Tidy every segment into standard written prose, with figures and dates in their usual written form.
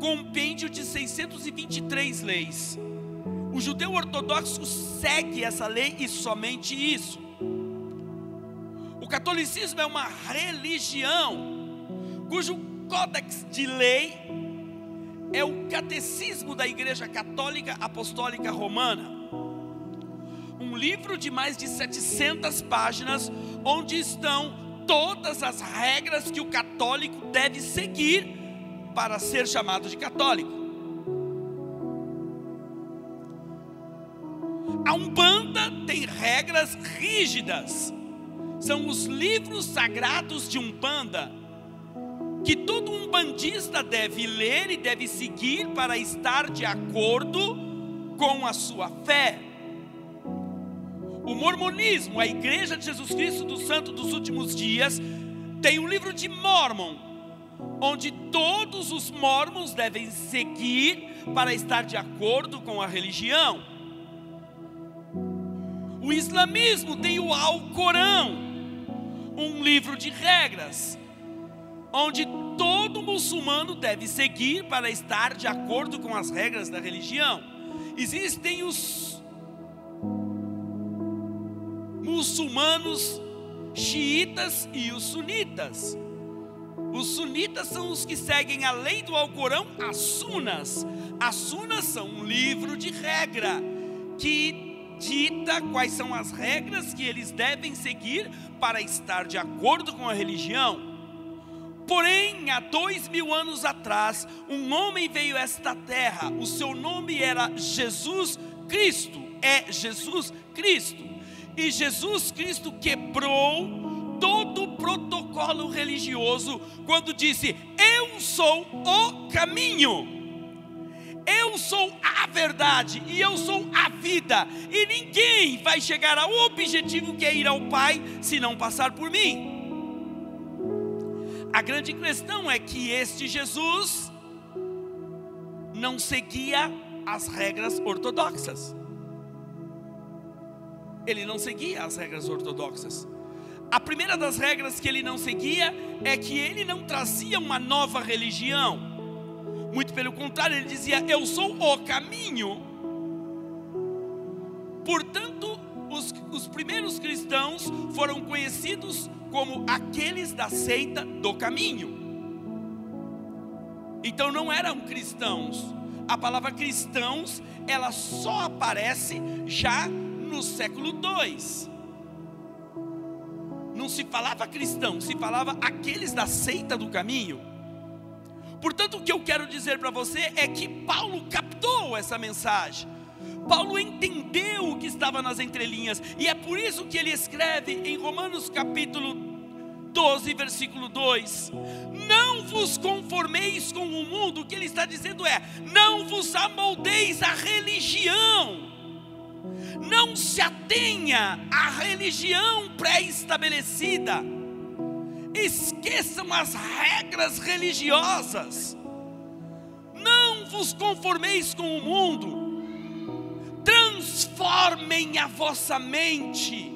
compêndio de 623 leis. O judeu ortodoxo segue essa lei e somente isso. O catolicismo é uma religião cujo códex de lei é o catecismo da Igreja Católica Apostólica Romana. Um livro de mais de 700 páginas, onde estão todas as regras que o católico deve seguir para ser chamado de católico. A Umbanda tem regras rígidas. São os livros sagrados de Umbanda, que todo umbandista deve ler e deve seguir para estar de acordo com a sua fé. O mormonismo, a Igreja de Jesus Cristo dos Santos dos Últimos Dias, tem o livro de Mórmon, onde todos os mormons devem seguir para estar de acordo com a religião. O islamismo tem o Alcorão, um livro de regras, onde todo muçulmano deve seguir para estar de acordo com as regras da religião. Existem os muçulmanos xiitas e os sunitas. Os sunitas são os que seguem a lei do Alcorão, as sunas. As sunas são um livro de regra que dita quais são as regras que eles devem seguir para estar de acordo com a religião. Porém, há 2000 anos atrás, um homem veio a esta terra. O seu nome era Jesus Cristo. É Jesus Cristo. E Jesus Cristo quebrou todo o protocolo religioso quando disse: eu sou o caminho, eu sou a verdade e eu sou a vida, e ninguém vai chegar ao objetivo que é ir ao Pai se não passar por mim. A grande questão é que este Jesus não seguia as regras ortodoxas. Ele não seguia as regras ortodoxas. A primeira das regras que ele não seguia é que ele não trazia uma nova religião. Muito pelo contrário, ele dizia: eu sou o caminho. Portanto, os primeiros cristãos foram conhecidos como aqueles da seita do caminho. Então não eram cristãos. A palavra cristãos, ela só aparece já no século II. Não se falava cristão, se falava aqueles da seita do caminho. Portanto, o que eu quero dizer para você é que Paulo captou essa mensagem. Paulo entendeu o que estava nas entrelinhas, e é por isso que ele escreve em Romanos capítulo 12, versículo 2: não vos conformeis com o mundo. O que ele está dizendo é: não vos amoldeis à religião. Não se atenha à religião pré-estabelecida. Esqueçam as regras religiosas. Não vos conformeis com o mundo. Transformem a vossa mente.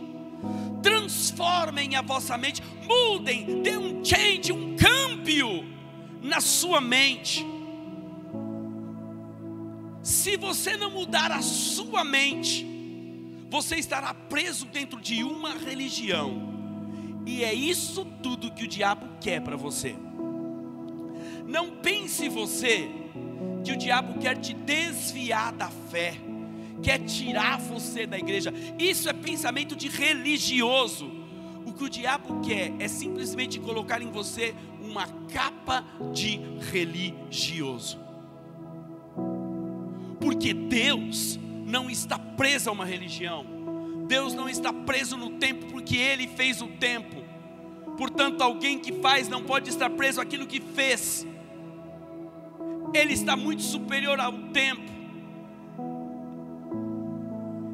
Transformem a vossa mente. Mudem, dê um change, um câmbio na sua mente. Se você não mudar a sua mente, você estará preso dentro de uma religião. E é isso tudo que o diabo quer para você. Não pense você que o diabo quer te desviar da fé, quer tirar você da igreja. Isso é pensamento de religioso. O que o diabo quer é simplesmente colocar em você uma capa de religioso. Porque Deus não está preso a uma religião. Deus não está preso no tempo, porque Ele fez o tempo. Portanto, alguém que faz não pode estar preso àquilo que fez. Ele está muito superior ao tempo.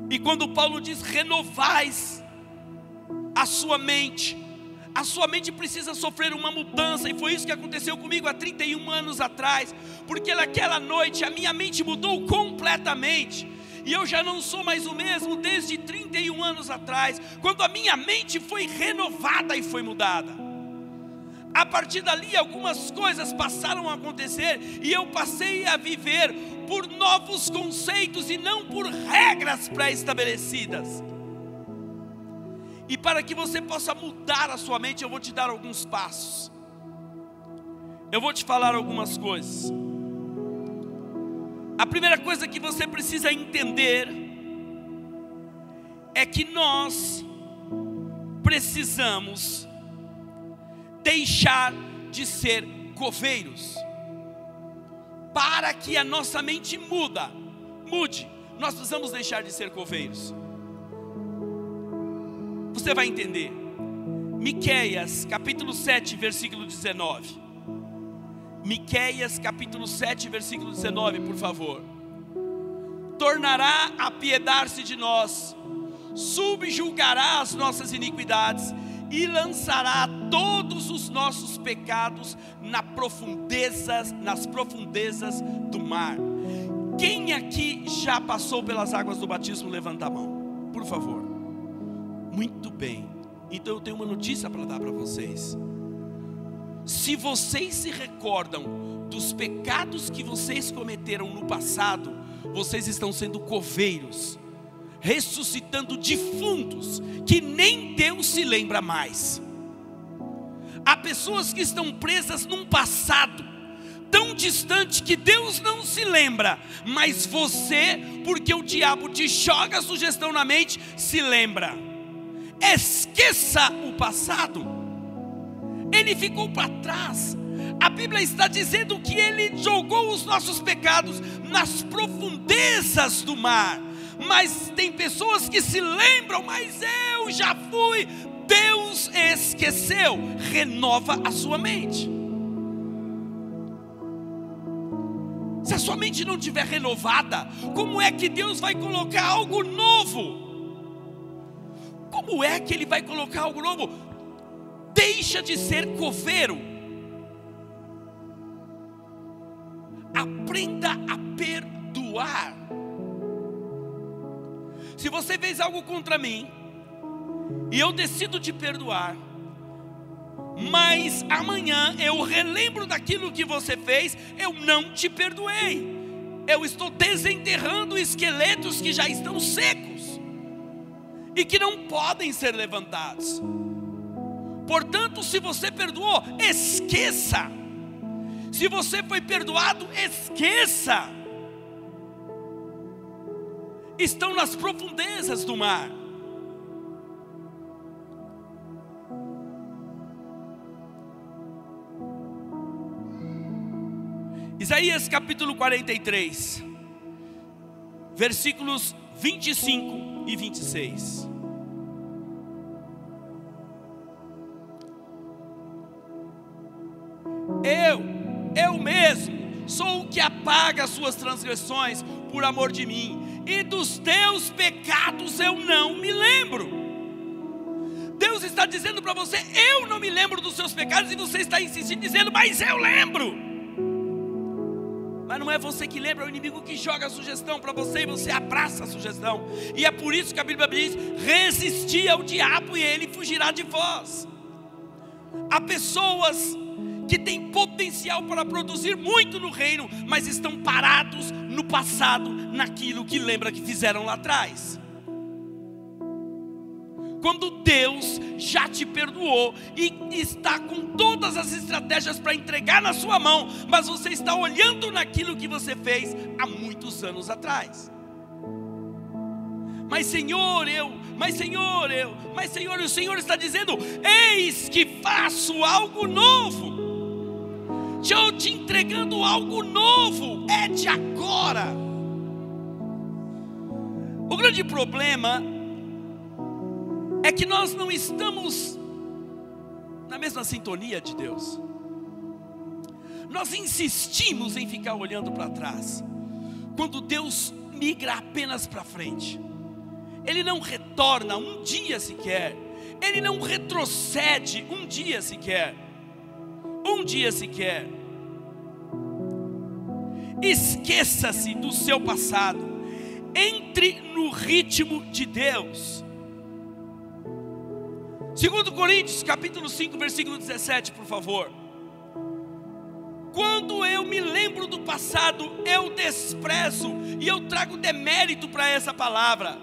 E quando Paulo diz: renovais a sua mente precisa sofrer uma mudança. E foi isso que aconteceu comigo há 31 anos atrás. Porque naquela noite a minha mente mudou completamente. E eu já não sou mais o mesmo desde 31 anos atrás, quando a minha mente foi renovada e foi mudada. A partir dali, algumas coisas passaram a acontecer e eu passei a viver por novos conceitos e não por regras pré-estabelecidas. E para que você possa mudar a sua mente, eu vou te dar alguns passos. Eu vou te falar algumas coisas. A primeira coisa que você precisa entender é que nós precisamos deixar de ser coveiros. Para que a nossa mente mude, nós precisamos deixar de ser coveiros. Você vai entender. Miqueias capítulo 7, versículo 19. Miqueias capítulo 7, versículo 19, por favor. Tornará a apiedar-se de nós, subjugará as nossas iniquidades e lançará todos os nossos pecados nas profundezas do mar. Quem aqui já passou pelas águas do batismo, levanta a mão, por favor. Muito bem. Então eu tenho uma notícia para dar para vocês. Se vocês se recordam dos pecados que vocês cometeram no passado, vocês estão sendo coveiros, ressuscitando defuntos que nem Deus se lembra mais. Há pessoas que estão presas num passado tão distante que Deus não se lembra, mas você, porque o diabo te joga a sugestão na mente, se lembra. Esqueça o passado. Ele ficou para trás. A Bíblia está dizendo que Ele jogou os nossos pecados nas profundezas do mar. Mas tem pessoas que se lembram, mas eu já fui. Deus esqueceu. Renova a sua mente. Se a sua mente não estiver renovada, como é que Deus vai colocar algo novo? Como é que Ele vai colocar algo novo? Deixa de ser coveiro. Aprenda a perdoar. Se você fez algo contra mim e eu decido te perdoar, mas amanhã eu relembro daquilo que você fez, eu não te perdoei. Eu estou desenterrando esqueletos que já estão secos e que não podem ser levantados. Portanto, se você perdoou, esqueça. Se você foi perdoado, esqueça. Estão nas profundezas do mar. Isaías capítulo 43, versículos 25 e 26. Eu mesmo sou o que apaga as suas transgressões por amor de mim, e dos teus pecados eu não me lembro. Deus está dizendo para você: eu não me lembro dos seus pecados, e você está insistindo dizendo: mas eu lembro. Mas não é você que lembra, é o inimigo que joga a sugestão para você e você abraça a sugestão. E é por isso que a Bíblia diz: resisti ao diabo e ele fugirá de vós. Há pessoas que têm potencial para produzir muito no reino, mas estão parados no passado, naquilo que lembra que fizeram lá atrás. Quando Deus já te perdoou e está com todas as estratégias para entregar na sua mão, mas você está olhando naquilo que você fez há muitos anos atrás. Mas Senhor, o Senhor está dizendo: eis que faço algo novo. Estou te entregando algo novo, é de agora. O grande problema é que nós não estamos na mesma sintonia de Deus. Nós insistimos em ficar olhando para trás, quando Deus migra apenas para frente. Ele não retorna um dia sequer. Ele não retrocede um dia sequer. Um dia sequer. Esqueça-se do seu passado. Entre no ritmo de Deus. 2 Coríntios capítulo 5, versículo 17, por favor. Quando eu me lembro do passado, eu desprezo e eu trago demérito para essa palavra.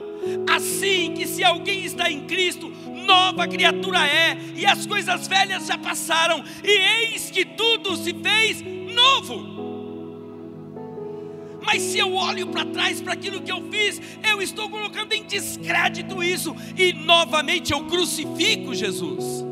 Assim que se alguém está em Cristo, nova criatura é, e as coisas velhas já passaram, e eis que tudo se fez novo. Mas se eu olho para trás, para aquilo que eu fiz, eu estou colocando em descrédito isso, e novamente eu crucifico Jesus.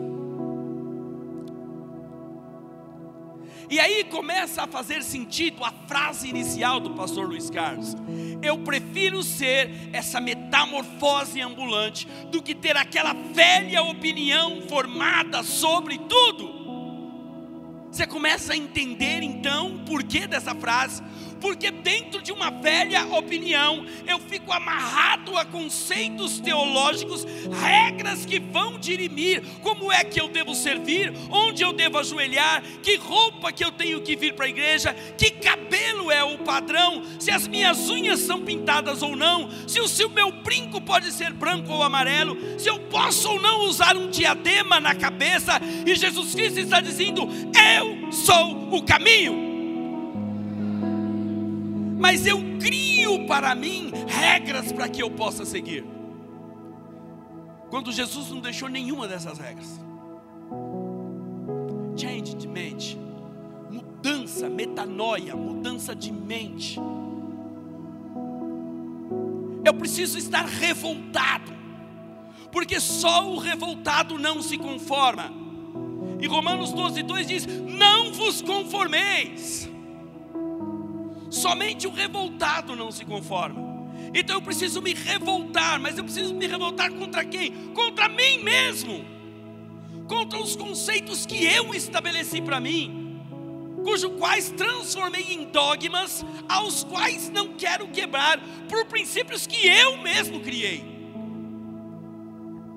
E aí começa a fazer sentido a frase inicial do pastor Luiz Carlos: eu prefiro ser essa metamorfose ambulante do que ter aquela velha opinião formada sobre tudo. Você começa a entender então o porquê dessa frase. Porque dentro de uma velha opinião, eu fico amarrado a conceitos teológicos, regras que vão dirimir como é que eu devo servir, onde eu devo ajoelhar, que roupa que eu tenho que vir para a igreja, que cabelo é o padrão, se as minhas unhas são pintadas ou não, se o meu brinco pode ser branco ou amarelo, se eu posso ou não usar um diadema na cabeça. E Jesus Cristo está dizendo: eu sou o caminho. Mas eu crio para mim regras para que eu possa seguir, quando Jesus não deixou nenhuma dessas regras. Change de mente, mudança, metanoia, mudança de mente. Eu preciso estar revoltado, porque só o revoltado não se conforma. E Romanos 12:2 diz: não vos conformeis. Somente o revoltado não se conforma. Então eu preciso me revoltar, mas eu preciso me revoltar contra quem? Contra mim mesmo, contra os conceitos que eu estabeleci para mim, cujos quais transformei em dogmas, aos quais não quero quebrar, por princípios que eu mesmo criei.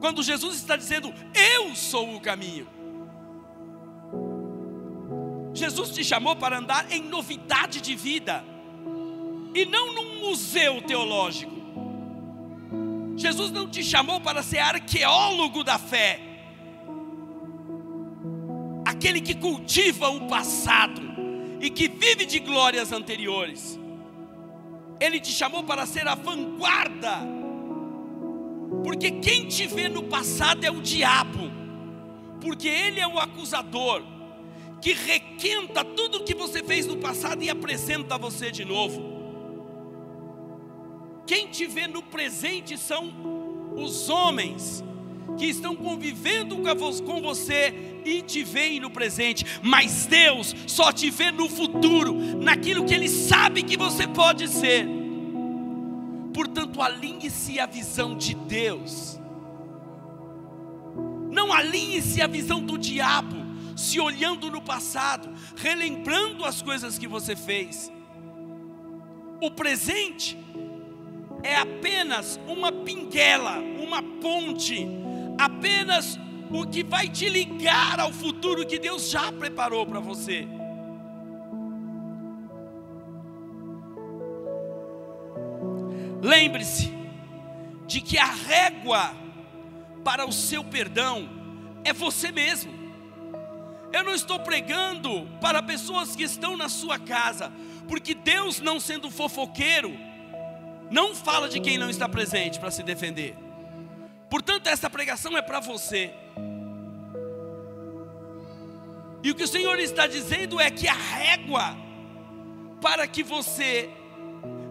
Quando Jesus está dizendo: eu sou o caminho. Jesus te chamou para andar em novidade de vida, e não num museu teológico. Jesus não te chamou para ser arqueólogo da fé, aquele que cultiva o passado e que vive de glórias anteriores. Ele te chamou para ser a vanguarda, porque quem te vê no passado é o diabo, porque ele é o acusador, que requenta tudo o que você fez no passado e apresenta você de novo. Quem te vê no presente são os homens que estão convivendo com você e te veem no presente. Mas Deus só te vê no futuro, naquilo que Ele sabe que você pode ser. Portanto, alinhe-se à visão de Deus. Não alinhe-se à visão do diabo, se olhando no passado, relembrando as coisas que você fez. O presente é apenas uma pinguela, uma ponte, apenas o que vai te ligar ao futuro que Deus já preparou para você. Lembre-se de que a régua para o seu perdão é você mesmo. Eu não estou pregando para pessoas que estão na sua casa, porque Deus, não sendo fofoqueiro, não fala de quem não está presente para se defender. Portanto, essa pregação é para você. E o que o Senhor está dizendo é que a régua para que você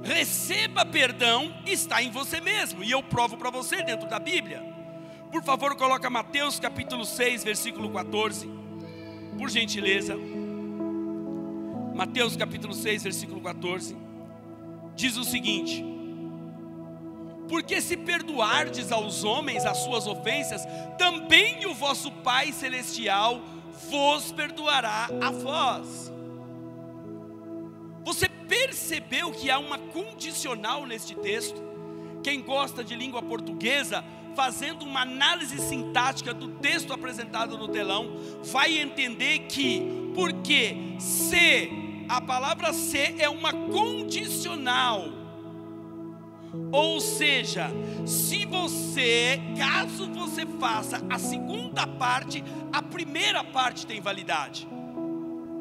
receba perdão está em você mesmo. E eu provo para você dentro da Bíblia. Por favor, coloca Mateus capítulo 6, versículo 14. Por gentileza. Mateus capítulo 6, versículo 14. Diz o seguinte: porque se perdoardes aos homens as suas ofensas, também o vosso Pai Celestial vos perdoará a vós. Você percebeu que há uma condicional neste texto? Quem gosta de língua portuguesa, fazendo uma análise sintática do texto apresentado no telão, vai entender que, porque se, a palavra se é uma condicional, Ou seja, caso você faça a segunda parte, a primeira parte tem validade.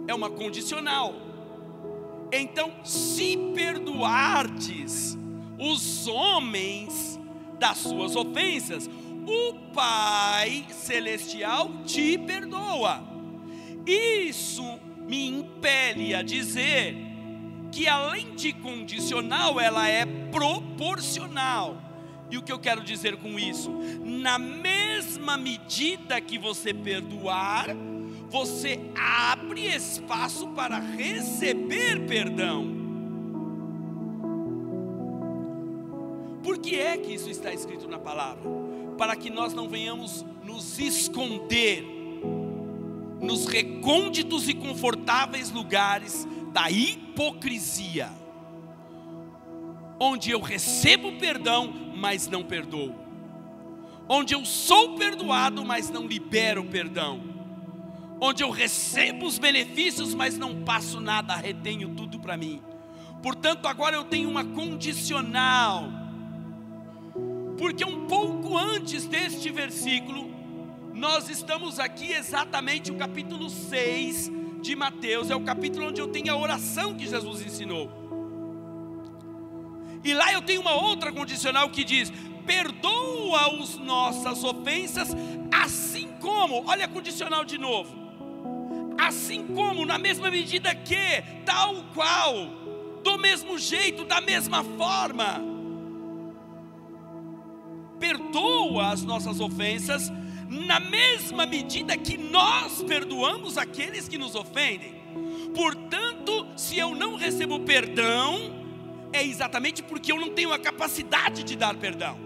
É uma condicional. Então, se perdoardes os homens das suas ofensas, o Pai Celestial te perdoa. Isso me impele a dizer que, além de condicional, ela é proporcional. E o que eu quero dizer com isso? Na mesma medida que você perdoar, você abre espaço para receber perdão. Por que é que isso está escrito na palavra? Para que nós não venhamos nos esconder nos recônditos e confortáveis lugares da hipocrisia, onde eu recebo perdão, mas não perdoo, onde eu sou perdoado, mas não libero perdão, onde eu recebo os benefícios, mas não passo nada, retenho tudo para mim. Portanto, agora eu tenho uma condicional, porque um pouco antes deste versículo, nós estamos aqui exatamente o capítulo 6 de Mateus, é o capítulo onde eu tenho a oração que Jesus ensinou. E lá eu tenho uma outra condicional que diz: perdoa as nossas ofensas, assim como, olha a condicional de novo, assim como, na mesma medida que, tal qual, do mesmo jeito, da mesma forma, perdoa as nossas ofensas, na mesma medida que nós perdoamos aqueles que nos ofendem. Portanto, se eu não recebo perdão, é exatamente porque eu não tenho a capacidade de dar perdão.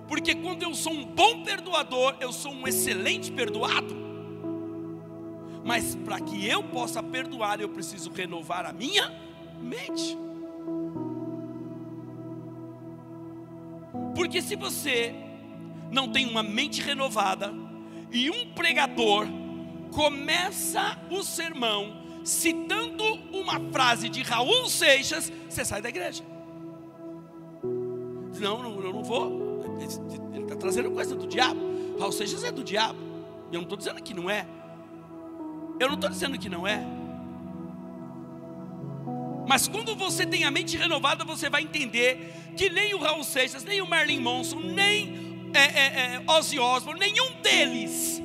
Porque quando eu sou um bom perdoador, eu sou um excelente perdoado. Mas para que eu possa perdoar, eu preciso renovar a minha mente. Porque se você não tem uma mente renovada, e um pregador começa o sermão citando uma frase de Raul Seixas, você sai da igreja. Não, eu não vou. Ele está trazendo coisa do diabo. Raul Seixas é do diabo. Eu não estou dizendo que não é. Mas quando você tem a mente renovada, você vai entender que nem o Raul Seixas, nem o Marilyn Manson, nem Ozzy Osbourne, nenhum deles,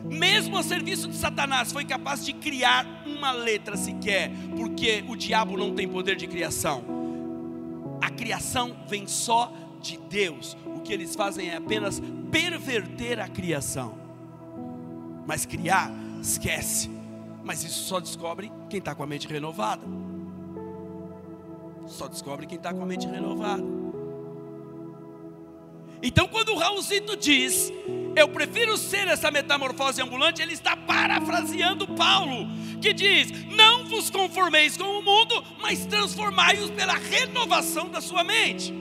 mesmo a serviço de Satanás, foi capaz de criar uma letra sequer, porque o diabo não tem poder de criação. A criação vem só de Deus. O que eles fazem é apenas perverter a criação. Mas criar, esquece. Mas isso só descobre quem está com a mente renovada. Só descobre quem está com a mente renovada. Então, quando o Raulzito diz: eu prefiro ser essa metamorfose ambulante, ele está parafraseando Paulo, que diz: não vos conformeis com o mundo, mas transformai-os pela renovação da sua mente.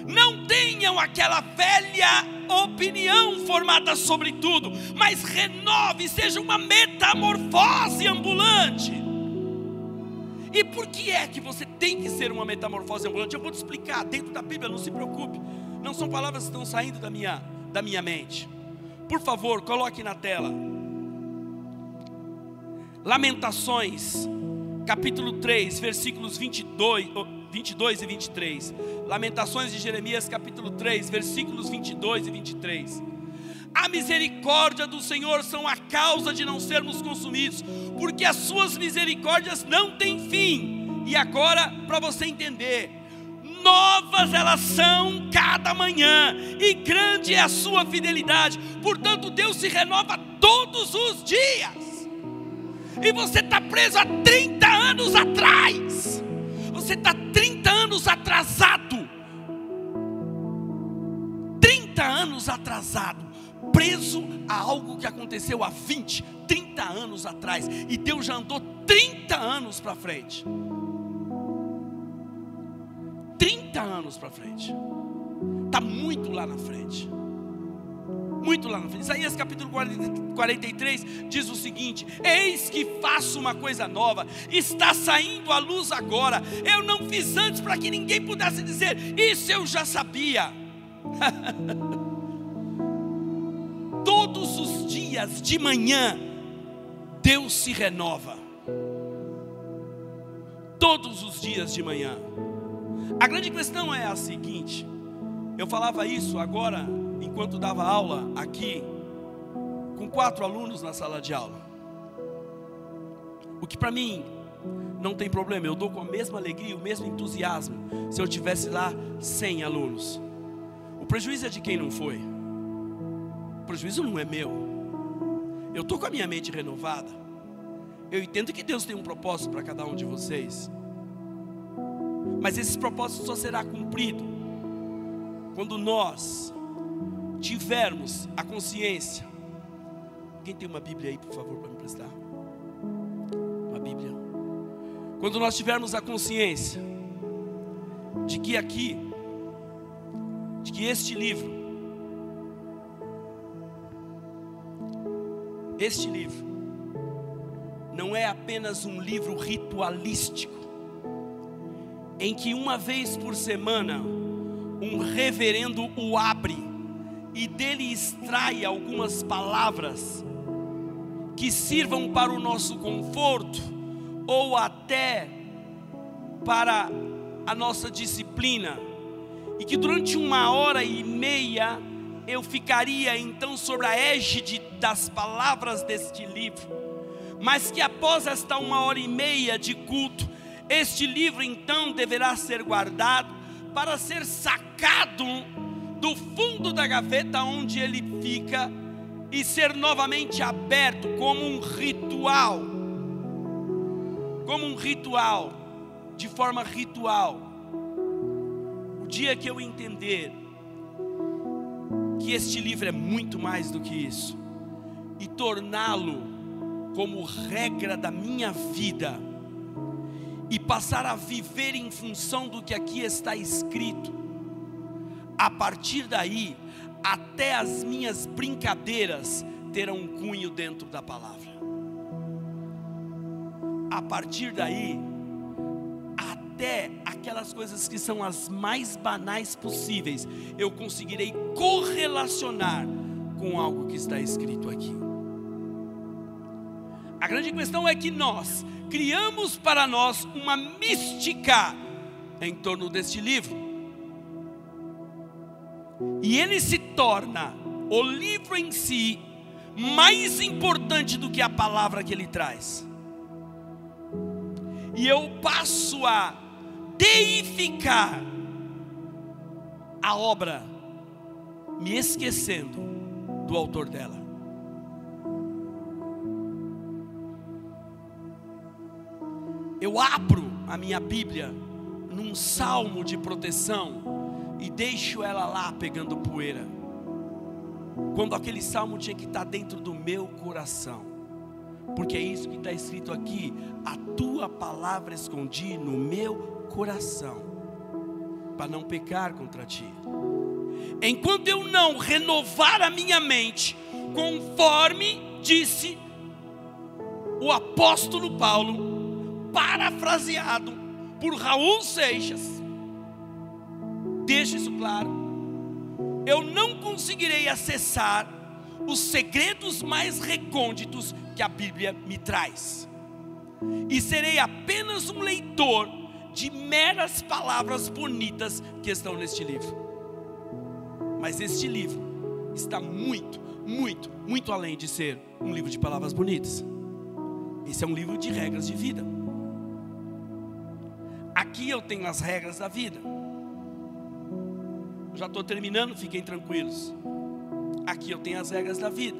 Não tenham aquela velha opinião formada sobre tudo, mas renove, seja uma metamorfose ambulante. E por que é que você tem que ser uma metamorfose ambulante? Eu vou te explicar dentro da Bíblia, não se preocupe. Não são palavras que estão saindo da minha mente. Por favor, coloque na tela Lamentações, capítulo 3, versículos 22 e 23. Lamentações de Jeremias, capítulo 3, versículos 22 e 23. A misericórdia do Senhor são a causa de não sermos consumidos, porque as suas misericórdias não têm fim. E agora, para você entender, novas elas são cada manhã, e grande é a sua fidelidade. Portanto, Deus se renova todos os dias. E você está preso há 30 anos atrás. Você está 30 anos atrasado. 30 anos atrasado, preso a algo que aconteceu há 20, 30 anos atrás. E Deus já andou 30 anos para frente. 30 anos para frente. Está muito lá na frente. Muito lá no fim. Isaías capítulo 43 diz o seguinte: eis que faço uma coisa nova, está saindo à luz agora. Eu não fiz antes para que ninguém pudesse dizer, isso eu já sabia. Todos os dias de manhã Deus se renova. Todos os dias de manhã. A grande questão é a seguinte: eu falava isso agora enquanto dava aula aqui com 4 alunos na sala de aula. O que para mim não tem problema, eu dou com a mesma alegria, o mesmo entusiasmo se eu tivesse lá 100 alunos. O prejuízo é de quem não foi. O prejuízo não é meu. Eu estou com a minha mente renovada. Eu entendo que Deus tem um propósito para cada um de vocês, mas esse propósito só será cumprido quando nós tivermos a consciência. Quem tem uma Bíblia aí, por favor, para me emprestar? Uma Bíblia. Quando nós tivermos a consciência de que este livro não é apenas um livro ritualístico, em que uma vez por semana um reverendo o abre e dele extrai algumas palavras que sirvam para o nosso conforto ou até para a nossa disciplina, e que durante 1h30 eu ficaria então sobre a égide das palavras deste livro, mas que após esta 1h30 de culto, este livro então deverá ser guardado para ser sacado do fundo da gaveta onde ele fica e ser novamente aberto como um ritual, de forma ritual. O dia que eu entender que este livro é muito mais do que isso e torná-lo como regra da minha vida e passar a viver em função do que aqui está escrito, a partir daí, até as minhas brincadeiras terão um cunho dentro da palavra. A partir daí, até aquelas coisas que são as mais banais possíveis, eu conseguirei correlacionar com algo que está escrito aqui. A grande questão é que nós criamos para nós uma mística em torno deste livro, e ele se torna, o livro em si, mais importante do que a palavra que ele traz. E eu passo a deificar a obra, me esquecendo do autor dela. Eu abro a minha Bíblia num salmo de proteção e deixo ela lá pegando poeira, quando aquele salmo tinha que estar dentro do meu coração, porque é isso que está escrito aqui: a tua palavra escondi no meu coração, para não pecar contra ti. Enquanto eu não renovar a minha mente, conforme disse o apóstolo Paulo, parafraseado por Raul Seixas, deixa isso claro, eu não conseguirei acessar os segredos mais recônditos que a Bíblia me traz, e serei apenas um leitor de meras palavras bonitas que estão neste livro. Mas este livro está muito, muito, muito além de ser um livro de palavras bonitas. Esse é um livro de regras de vida. Aqui eu tenho as regras da vida. Já estou terminando, fiquem tranquilos. Aqui eu tenho as regras da vida.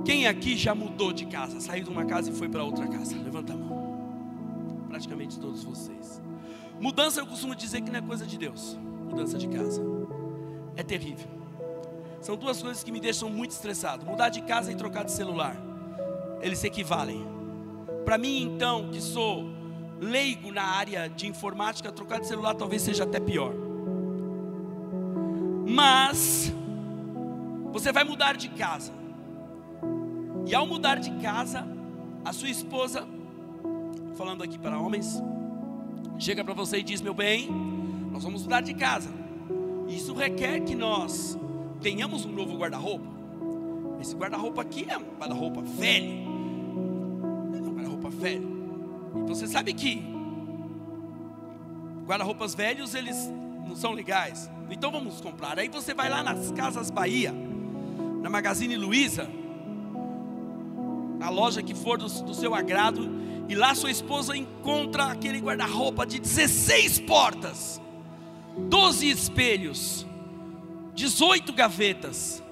Quem aqui já mudou de casa, saiu de uma casa e foi para outra casa? Levanta a mão. Praticamente todos vocês. Mudança, eu costumo dizer que não é coisa de Deus. Mudança de casa é terrível. São duas coisas que me deixam muito estressado: mudar de casa e trocar de celular. Eles se equivalem. Para mim, então, que sou leigo na área de informática, trocar de celular talvez seja até pior. Mas você vai mudar de casa. E ao mudar de casa, a sua esposa, falando aqui para homens, chega para você e diz: meu bem, nós vamos mudar de casa. Isso requer que nós tenhamos um novo guarda-roupa. Esse guarda-roupa aqui é um guarda-roupa velho. É um guarda-roupa velho. E você sabe que guarda-roupas velhos, eles não são legais. Então vamos comprar. Aí você vai lá nas Casas Bahia, na Magazine Luiza, na loja que for do seu agrado, e lá sua esposa encontra aquele guarda-roupa de 16 portas, 12 espelhos, 18 gavetas,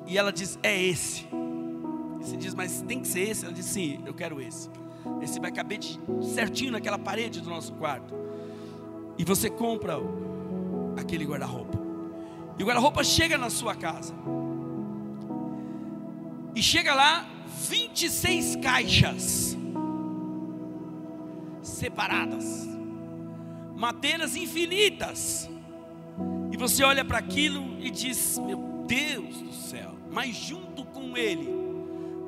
e ela diz: é esse. E você diz: mas tem que ser esse? Ela diz: sim, eu quero esse. Esse vai caber certinho naquela parede do nosso quarto. E você compra aquele guarda-roupa. E o guarda-roupa chega na sua casa. E chega lá 26 caixas separadas, madeiras infinitas. E você olha para aquilo e diz: meu Deus do céu. Mas junto com ele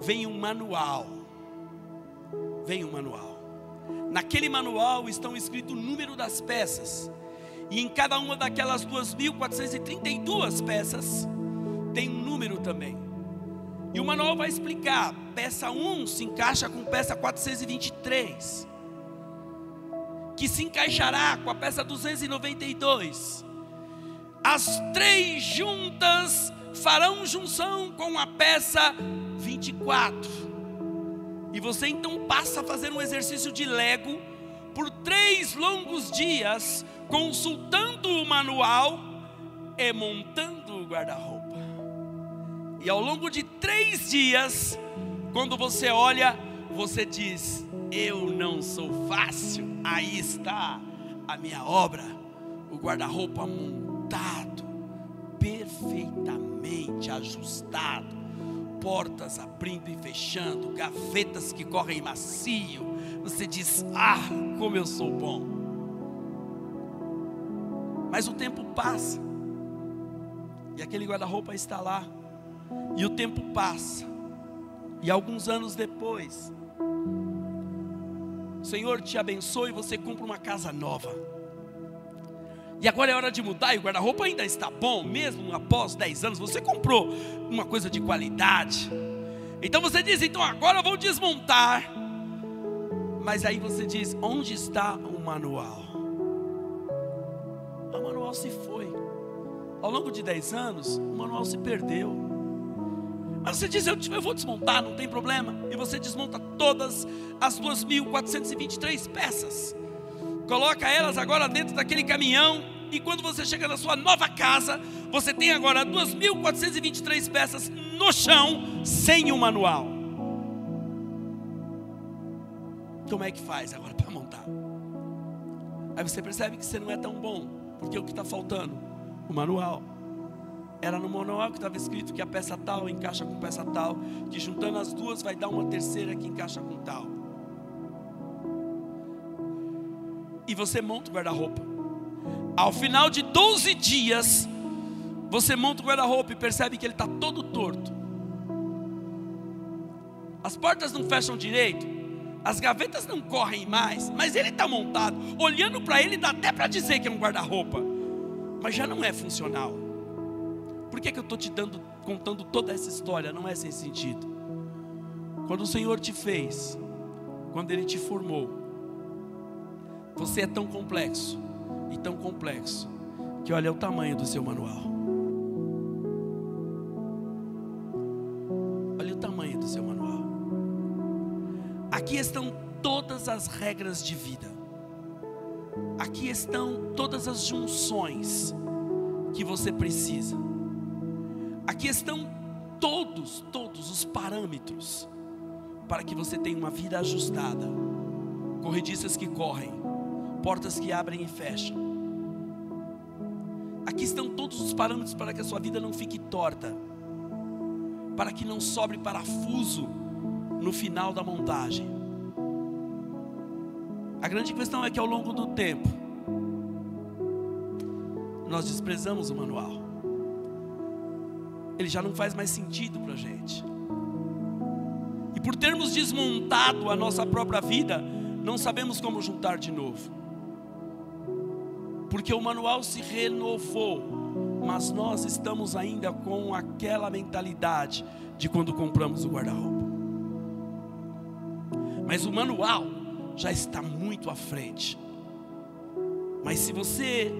vem um manual. Vem um manual. Naquele manual estão escrito o número das peças. E em cada uma daquelas 2.432 peças tem um número também. E o manual vai explicar: peça 1 se encaixa com peça 423, que se encaixará com a peça 292. As 3 juntas farão junção com a peça 24. E você então passa a fazer um exercício de Lego por 3 longos dias, consultando o manual e montando o guarda-roupa. E ao longo de 3 dias, quando você olha, você diz: eu não sou fácil. Aí está a minha obra, o guarda-roupa montado, perfeitamente ajustado, portas abrindo e fechando, gavetas que correm macio. Você diz: ah, como eu sou bom. Mas o tempo passa, e aquele guarda-roupa está lá. E o tempo passa, e alguns anos depois, o Senhor te abençoa e você compra uma casa nova. E agora é hora de mudar, e o guarda-roupa ainda está bom, mesmo após 10 anos, você comprou uma coisa de qualidade. Então você diz: então agora eu vou desmontar. Mas aí você diz: onde está o manual? O manual se foi. Ao longo de 10 anos, o manual se perdeu. Mas você diz: eu vou desmontar, não tem problema. E você desmonta todas as 2.423 peças, coloca elas agora dentro daquele caminhão. E quando você chega na sua nova casa, você tem agora 2.423 peças no chão, sem o manual. Como é que faz agora para montar? Aí você percebe que você não é tão bom, porque o que está faltando? O manual. Era no manual que estava escrito que a peça tal encaixa com peça tal, que juntando as duas vai dar uma terceira que encaixa com tal. E você monta o guarda-roupa. Ao final de 12 dias, você monta o guarda-roupa e percebe que ele está todo torto. As portas não fecham direito, as gavetas não correm mais, mas ele está montado. Olhando para ele dá até para dizer que é um guarda-roupa, mas já não é funcional. Por que eu estou te contando toda essa história? Não é sem sentido. Quando o Senhor te fez, quando Ele te formou, você é tão complexo, e tão complexo, que olha o tamanho do seu manual. Olha o tamanho do seu manual. Aqui estão todas as regras de vida. Aqui estão todas as junções que você precisa. Aqui estão todos os parâmetros para que você tenha uma vida ajustada, corrediças que correm, portas que abrem e fecham. Aqui estão todos os parâmetros para que a sua vida não fique torta, para que não sobre parafuso no final da montagem. A grande questão é que ao longo do tempo, nós desprezamos o manual. Ele já não faz mais sentido para a gente. E por termos desmontado a nossa própria vida, não sabemos como juntar de novo. Porque o manual se renovou, mas nós estamos ainda com aquela mentalidade de quando compramos o guarda-roupa. Mas o manual já está muito à frente. Mas se você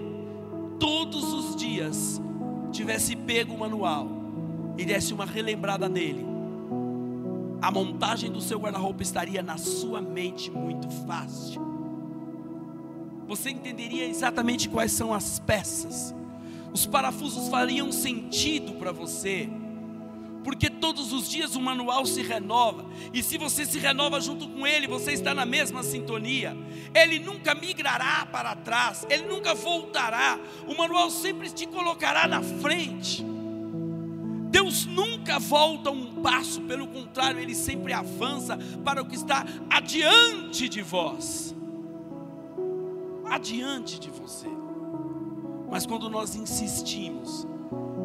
todos os dias tivesse pego o manual e desse uma relembrada nele, a montagem do seu guarda-roupa estaria na sua mente muito fácil. Você entenderia exatamente quais são as peças. Os parafusos fariam sentido para você, porque todos os dias o manual se renova, e se você se renova junto com ele, você está na mesma sintonia. Ele nunca migrará para trás, ele nunca voltará. O manual sempre te colocará na frente. Deus nunca volta um passo, pelo contrário, ele sempre avança para o que está adiante de vós, adiante de você. Mas quando nós insistimos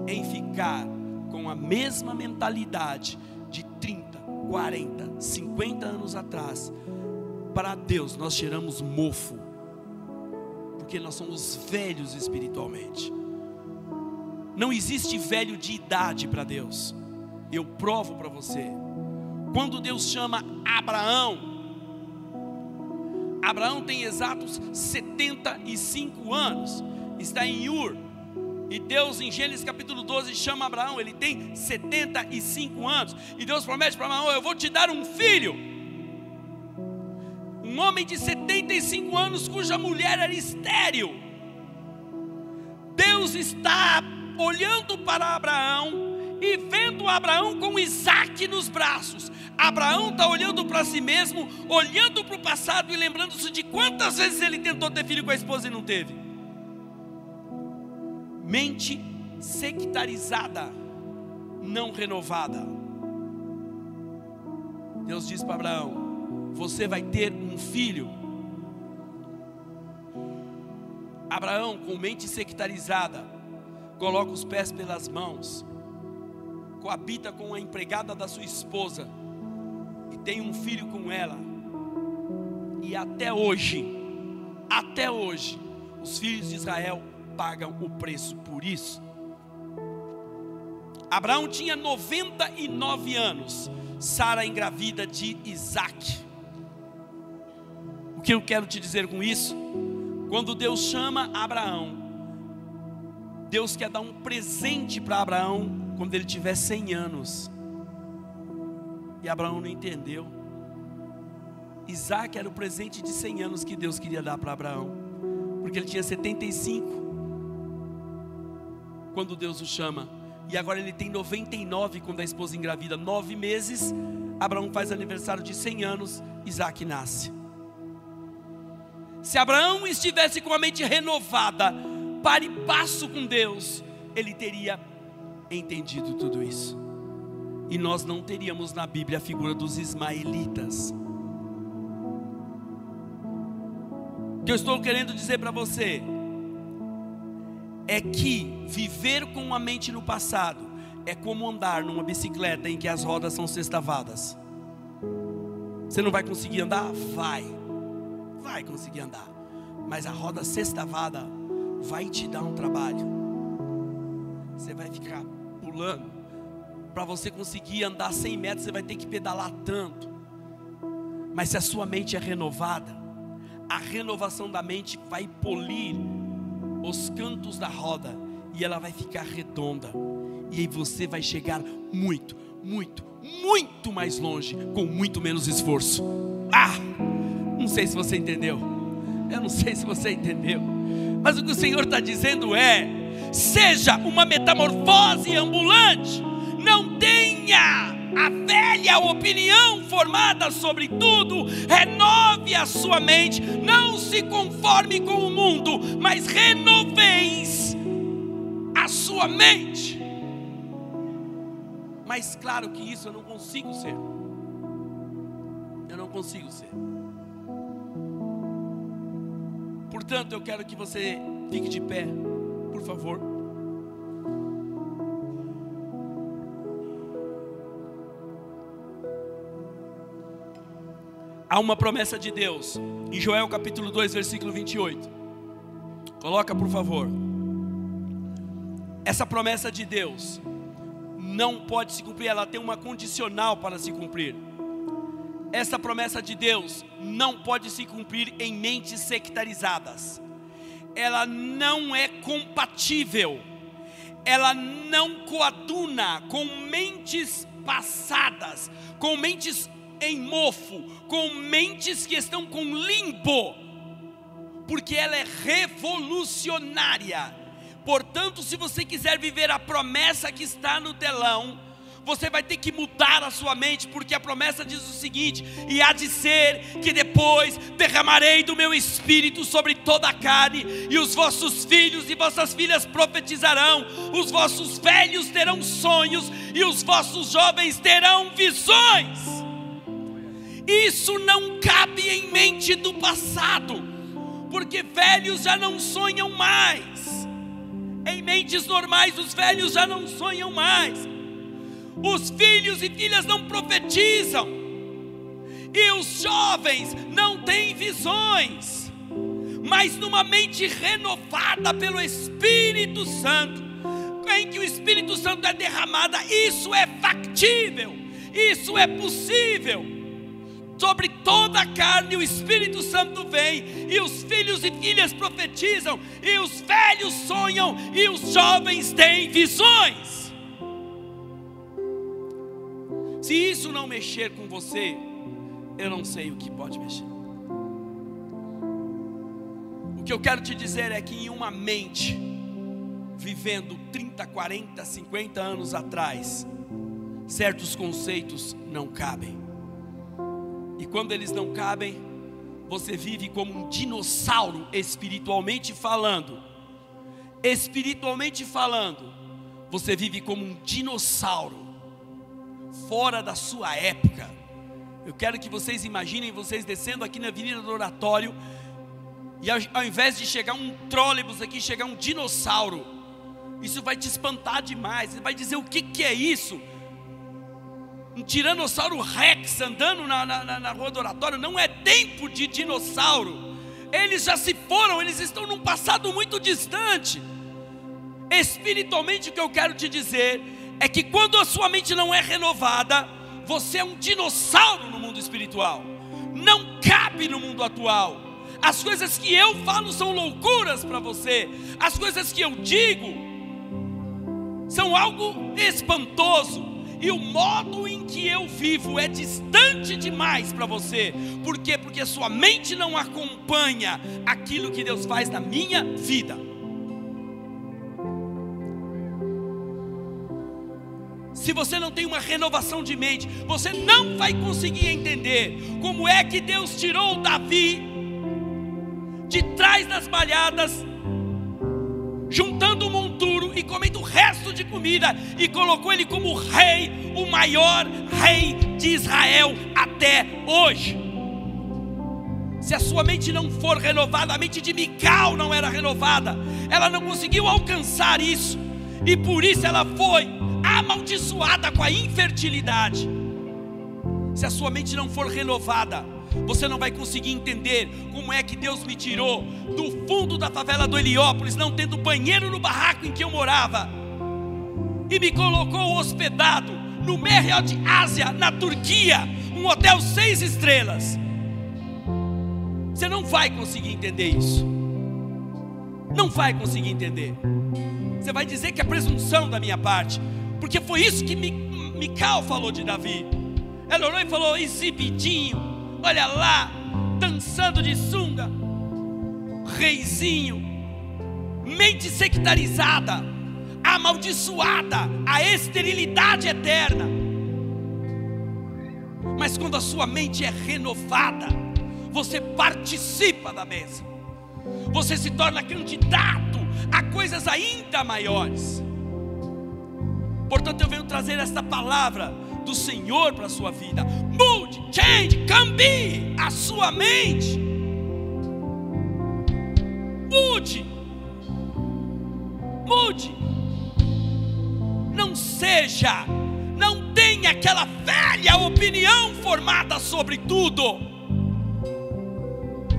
em ficar com a mesma mentalidade de 30, 40, 50 anos atrás, para Deus nós cheiramos mofo, porque nós somos velhos espiritualmente. Não existe velho de idade para Deus. Eu provo para você. Quando Deus chama Abraão, Abraão tem exatos 75 anos, está em Ur, e Deus em Gênesis capítulo 12 chama Abraão, ele tem 75 anos, e Deus promete para Abraão: eu vou te dar um filho. Um homem de 75 anos cuja mulher era estéril. Deus está olhando para Abraão e vendo Abraão com Isaque nos braços. Abraão está olhando para si mesmo, olhando para o passado e lembrando-se de quantas vezes ele tentou ter filho com a esposa e não teve. Mente sectarizada, não renovada. Deus diz para Abraão: você vai ter um filho. Abraão, com mente sectarizada, coloca os pés pelas mãos, coabita com a empregada da sua esposa e tem um filho com ela. E até hoje, os filhos de Israel pagam o preço por isso. Abraão tinha 99 anos, Sara engravida de Isaque. O que eu quero te dizer com isso? Quando Deus chama Abraão, Deus quer dar um presente para Abraão quando ele tiver 100 anos. E Abraão não entendeu. Isaque era o presente de 100 anos que Deus queria dar para Abraão, porque ele tinha 75 quando Deus o chama, e agora ele tem 99 quando a esposa engravida. 9 meses, Abraão faz aniversário de 100 anos, Isaque nasce. Se Abraão estivesse com a mente renovada, para e passo com Deus, ele teria entendido tudo isso. E nós não teríamos na Bíblia a figura dos ismaelitas. O que eu estou querendo dizer para você é que viver com a mente no passado é como andar numa bicicleta em que as rodas são sextavadas. Você não vai conseguir andar? Vai conseguir andar, mas a roda sextavada vai te dar um trabalho. Você vai ficar pulando. Para você conseguir andar 100 metros, você vai ter que pedalar tanto. Mas se a sua mente é renovada, a renovação da mente vai polir os cantos da roda e ela vai ficar redonda. E aí você vai chegar muito mais longe com muito menos esforço. Não sei se você entendeu. Eu não sei se você entendeu. Mas o que o Senhor está dizendo é: seja uma metamorfose ambulante. Não tenha a velha opinião formada sobre tudo. Renove a sua mente. Não se conforme com o mundo, mas renoveis a sua mente. Mas claro que isso eu não consigo ser. Eu não consigo ser. Portanto, eu quero que você fique de pé por favor. Há uma promessa de Deus em Joel capítulo 2, versículo 28. Coloca, por favor. Essa promessa de Deus não pode se cumprir, ela tem uma condicional para se cumprir. Essa promessa de Deus não pode se cumprir em mentes sectarizadas. Ela não é compatível, ela não coaduna com mentes passadas, com mentes em mofo, com mentes que estão com limbo, porque ela é revolucionária. Portanto, se você quiser viver a promessa que está no telão, você vai ter que mudar a sua mente, porque a promessa diz o seguinte: e há de ser que depois derramarei do meu espírito sobre toda a carne, e os vossos filhos e vossas filhas profetizarão, os vossos velhos terão sonhos, e os vossos jovens terão visões. Isso não cabe em mente do passado, porque velhos já não sonham mais. Em mentes normais, os velhos já não sonham mais. Os filhos e filhas não profetizam, e os jovens não têm visões. Mas numa mente renovada pelo Espírito Santo, em que o Espírito Santo é derramado, isso é factível, isso é possível. Sobre toda a carne o Espírito Santo vem, e os filhos e filhas profetizam, e os velhos sonham, e os jovens têm visões. Se isso não mexer com você, eu não sei o que pode mexer. O que eu quero te dizer é que em uma mente, vivendo 30, 40, 50 anos atrás, certos conceitos não cabem. E quando eles não cabem, você vive como um dinossauro espiritualmente falando. Espiritualmente falando, você vive como um dinossauro, fora da sua época. Eu quero que vocês imaginem vocês descendo aqui na Avenida do Oratório, e ao invés de chegar um trólebus aqui, chegar um dinossauro. Isso vai te espantar demais. Você vai dizer: o que é isso? Um tiranossauro rex andando na rua do Oratório? Não é tempo de dinossauro. Eles já se foram, eles estão num passado muito distante. Espiritualmente, o que eu quero te dizer é que quando a sua mente não é renovada, você é um dinossauro no mundo espiritual. Não cabe no mundo atual. As coisas que eu falo são loucuras para você. As coisas que eu digo são algo espantoso. E o modo em que eu vivo é distante demais para você. Por quê? Porque a sua mente não acompanha aquilo que Deus faz na minha vida. Se você não tem uma renovação de mente, você não vai conseguir entender como é que Deus tirou Davi de trás das malhadas, juntando um monturo e comendo o resto de comida, e colocou ele como rei, o maior rei de Israel até hoje. Se a sua mente não for renovada, a mente de Mical não era renovada, ela não conseguiu alcançar isso, e por isso ela foi amaldiçoada com a infertilidade. Se a sua mente não for renovada, você não vai conseguir entender como é que Deus me tirou do fundo da favela do Heliópolis, não tendo banheiro no barraco em que eu morava, e me colocou hospedado no Marriott Ásia, na Turquia, um hotel 6 estrelas. Você não vai conseguir entender isso. Não vai conseguir entender. Você vai dizer que é presunção da minha parte, porque foi isso que Mical falou de Davi. Ela olhou e falou: exibidinho, olha lá, dançando de sunga, reizinho, mente sectarizada, amaldiçoada, a esterilidade eterna. Mas quando a sua mente é renovada, você participa da bênção, você se torna candidato a coisas ainda maiores. Portanto, eu venho trazer esta palavra do Senhor para a sua vida. Mude, change, cambie a sua mente. Mude. Mude. Não tenha aquela velha opinião formada sobre tudo.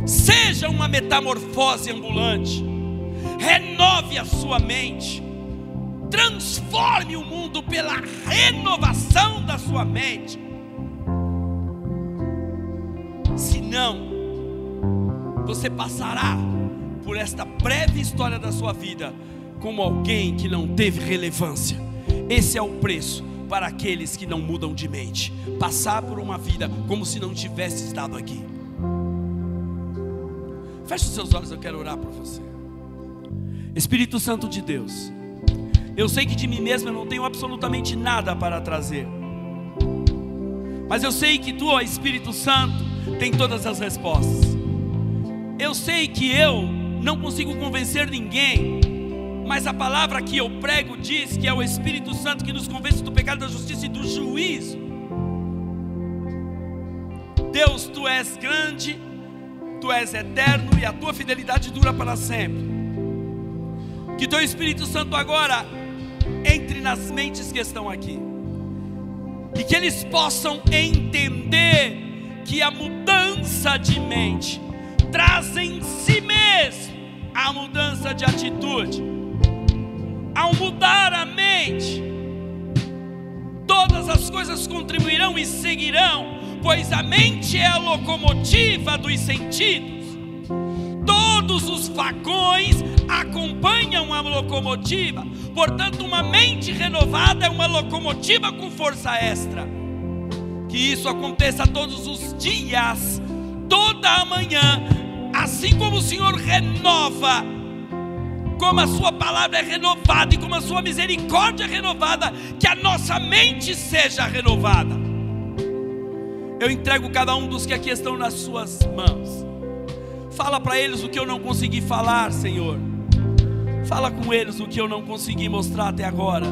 Seja uma metamorfose ambulante. Renove a sua mente. Transforme o mundo pela renovação da sua mente. Senão, você passará por esta breve história da sua vida como alguém que não teve relevância. Esse é o preço para aqueles que não mudam de mente. Passar por uma vida como se não tivesse estado aqui. Feche os seus olhos, eu quero orar por você. Espírito Santo de Deus, eu sei que de mim mesmo eu não tenho absolutamente nada para trazer, mas eu sei que Tu, ó Espírito Santo, tem todas as respostas. Eu sei que eu não consigo convencer ninguém, mas a palavra que eu prego diz que é o Espírito Santo que nos convence do pecado, da justiça e do juízo. Deus, Tu és grande, Tu és eterno e a Tua fidelidade dura para sempre. Que Teu Espírito Santo agora entre nas mentes que estão aqui, e que eles possam entender que a mudança de mente traz em si mesmo a mudança de atitude. Ao mudar a mente, todas as coisas contribuirão e seguirão, pois a mente é a locomotiva dos sentidos. Todos os vagões acompanham a locomotiva. Portanto, uma mente renovada é uma locomotiva com força extra. Que isso aconteça todos os dias, toda a manhã, assim como o Senhor renova, como a Sua palavra é renovada e como a Sua misericórdia é renovada, que a nossa mente seja renovada. Eu entrego cada um dos que aqui estão nas Suas mãos. Fala para eles o que eu não consegui falar, Senhor. Fala com eles o que eu não consegui mostrar até agora.